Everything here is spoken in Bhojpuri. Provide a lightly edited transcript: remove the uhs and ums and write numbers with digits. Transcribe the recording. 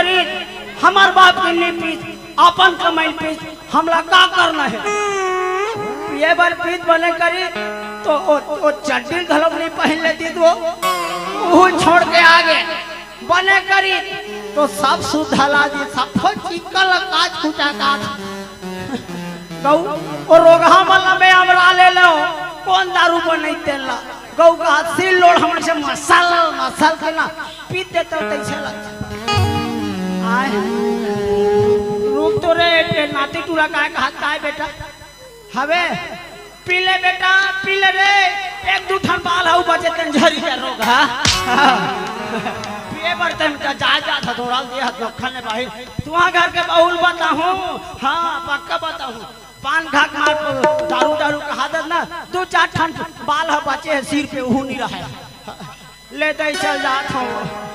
करी हमार बाप के नहीं पीस अपन कमाई पीस हमला का करना है ये बार पीत बने करी तो ओ चड्डी घलम नहीं पहन लेती तो वो छोड़ के आगे बने करी तो सब सुधला दी सब चिकल काज खुचा काज गौ और रोगहा मल्ला में हमरा ले लो कौन दारू बनै तेला गौ का सिल लोड हमर से मसाल के ना पीते तो तैसे लग आय रुक तो रे नाती टूरा का हाथ काय बेटा हवे पीले बेटा पीले रे एक दू ठन बाल हउ बचे तन झरी के रोग हा पिए बरते में जा था दौड़ाल दिया खाने भाई तुहा घर के बहुल बताऊं हां पक्का बताऊं पान घाक मार दारू का आदत ना दो चार ठन बाल ह बचे सिर पे ऊ नहीं रहे ले दे चल जात हूं